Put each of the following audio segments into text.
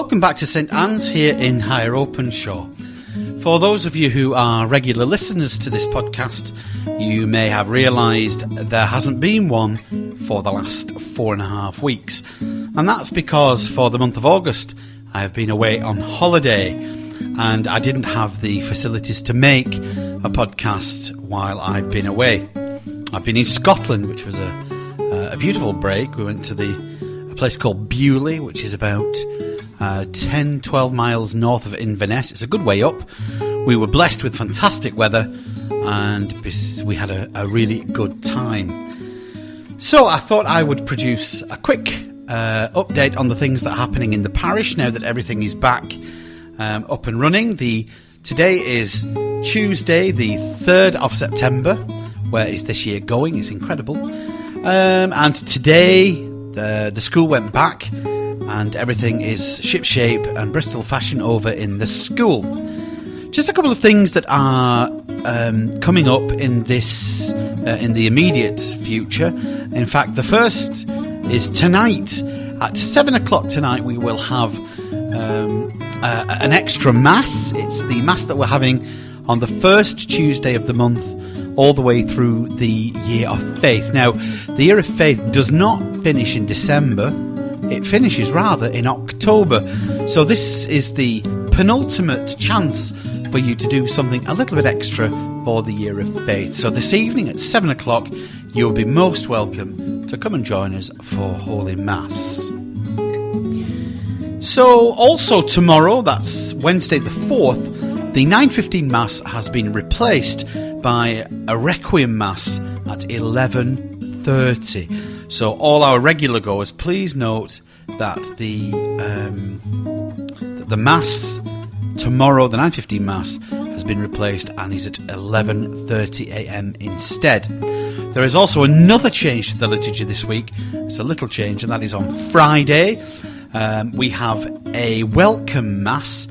Welcome back to St Anne's here in Higher Openshaw. For those of you who are regular listeners to this podcast, you may have realised there hasn't been one for the last 4.5 weeks. And that's because for the month of August, I have been away on holiday and I didn't have the facilities to make a podcast while I've been away. I've been in Scotland, which was a beautiful break. We went to a place called Bewley, which is about 10-12 miles north of Inverness. It's a good way up. We were blessed with fantastic weather and we had a really good time. So I thought I would produce a quick update on the things that are happening in the parish now that everything is back up and running. Today is Tuesday, the 3rd of September. Where is this year going? It's incredible. And today the school went back and everything is shipshape and Bristol fashion over in the school. Just a couple of things that are coming up in this in the immediate future. In fact, the first is tonight. At 7 o'clock tonight we will have an extra Mass. It's the Mass that we're having on the first Tuesday of the month all the way through the Year of Faith. Now, the Year of Faith does not finish in December. It finishes rather in October. So this is the penultimate chance for you to do something a little bit extra for the Year of Faith. So this evening at 7 o'clock, you'll be most welcome to come and join us for Holy Mass. So also tomorrow, that's Wednesday the 4th, the 9:15 Mass has been replaced by a Requiem Mass at 11:30. So all our regular goers, please note that the Mass tomorrow, the 9:15 Mass, has been replaced and is at 11:30 a.m. instead. There is also another change to the liturgy this week. It's a little change, and that is on Friday. We have a welcome Mass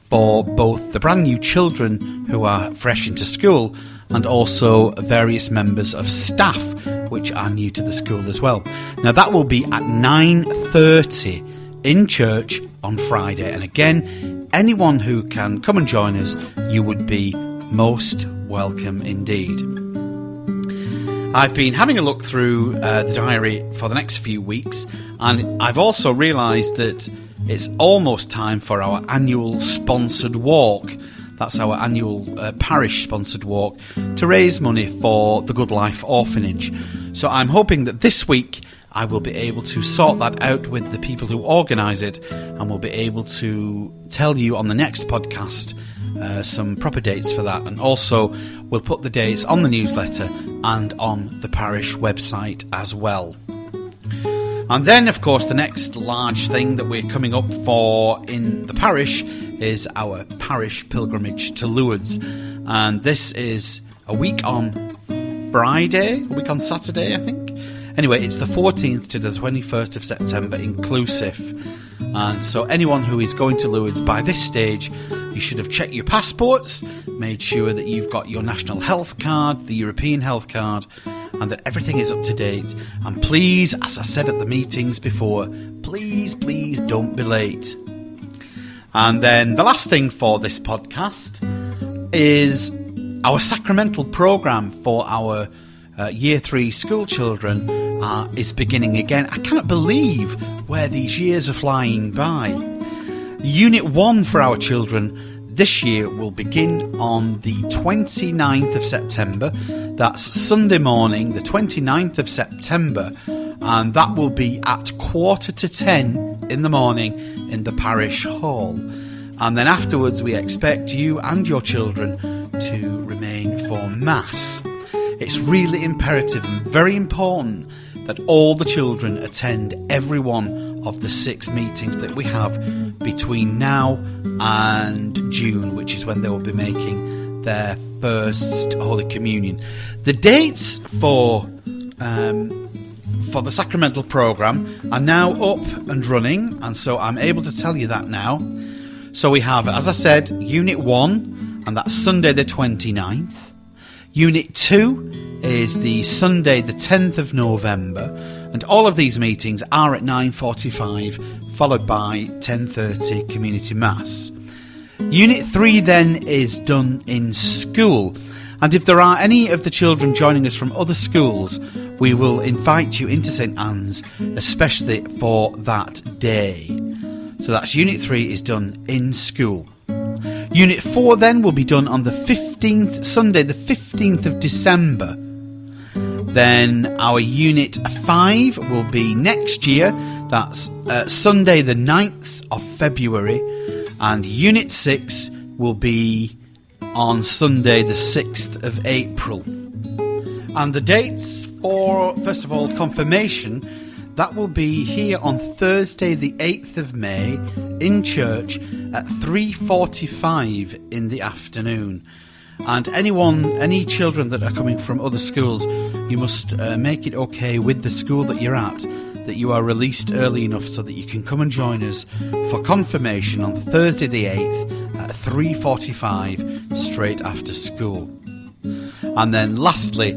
for both the brand new children who are fresh into school and also various members of staff which are new to the school as well. Now that will be at 9:30 in church on Friday, and again, anyone who can come and join us, you would be most welcome indeed. I've been having a look through the diary for the next few weeks, and I've also realised that it's almost time for our annual sponsored walk. That's our annual parish-sponsored walk to raise money for the Good Life Orphanage. So I'm hoping that this week I will be able to sort that out with the people who organise it, and we'll be able to tell you on the next podcast some proper dates for that. And also we'll put the dates on the newsletter and on the parish website as well. And then, of course, the next large thing that we're coming up for in the parish is our parish pilgrimage to Lourdes. And this is a week on Saturday, I think. Anyway, it's the 14th to the 21st of September inclusive. And so anyone who is going to Lourdes by this stage, you should have checked your passports, made sure that you've got your national health card, the European health card, and that everything is up to date. And please, as I said at the meetings before, please don't be late. And then the last thing for this podcast is our Sacramental Programme for our Year 3 school children is beginning again. I cannot believe where these years are flying by. Unit 1 for our children this year will begin on the 29th of September. That's Sunday morning, the 29th of September, and that will be at 9:45 in the morning in the parish hall. And then afterwards we expect you and your children to remain for Mass. It's really imperative and very important that all the children attend every one of the 6 meetings that we have between now and June, which is when they will be making their first Holy Communion. The dates for the Sacramental Programme are now up and running, and so I'm able to tell you that now. So we have, as I said, Unit 1, and that's Sunday the 29th. Unit 2 is the Sunday the 10th of November, And all of these meetings are at 9:45, followed by 10:30 community mass. Unit 3 then is done in school, and if there are any of the children joining us from other schools, we will invite you into St Anne's, especially for that day. So that's Unit 3 is done in school. Unit 4 then will be done on the 15th, Sunday the 15th of December. Then our Unit 5 will be next year, that's Sunday the 9th of February, and Unit 6 will be on Sunday the 6th of April. And the dates for, first of all, confirmation, that will be here on Thursday the 8th of May in church at 3:45 in the afternoon. And any children that are coming from other schools, you must make it okay with the school that you're at, that you are released early enough so that you can come and join us for confirmation on Thursday the 8th at 3:45 straight after school. And then lastly,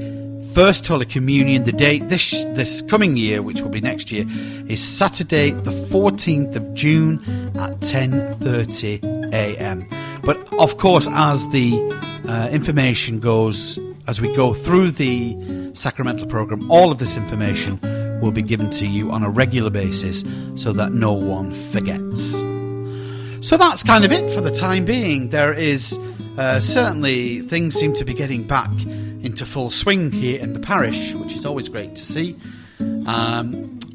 First Holy Communion, the date this coming year, which will be next year, is Saturday the 14th of June at 10:30 a.m. But of course, as the information goes, as we go through the Sacramental Programme, all of this information will be given to you on a regular basis so that no one forgets. So that's kind of it for the time being. There is certainly things seem to be getting back into full swing here in the parish, which is always great to see.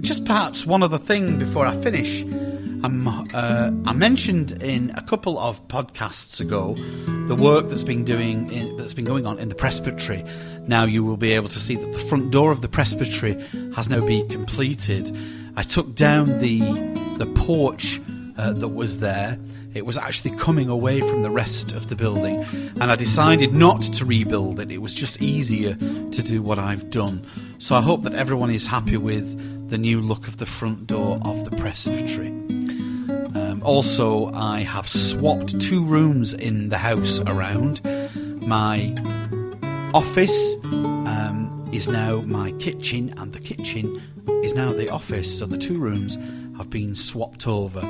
Just perhaps one other thing before I finish. I mentioned in a couple of podcasts ago the work that's been going on in the presbytery. Now you will be able to see that the front door of the presbytery has now been completed. I took down the porch that was there. It was actually coming away from the rest of the building, and I decided not to rebuild it. It was just easier to do what I've done. So I hope that everyone is happy with the new look of the front door of the presbytery. Also, I have swapped 2 rooms in the house around. My office is now my kitchen, and the kitchen is now the office, so the 2 rooms have been swapped over.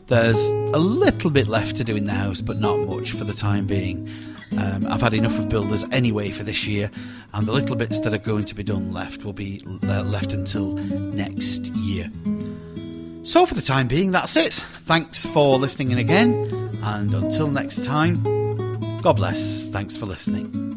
There's a little bit left to do in the house, but not much for the time being. I've had enough of builders anyway for this year, and the little bits that are going to be done left will be left until next year. So for the time being, that's it. Thanks for listening in again, and until next time, God bless. Thanks for listening.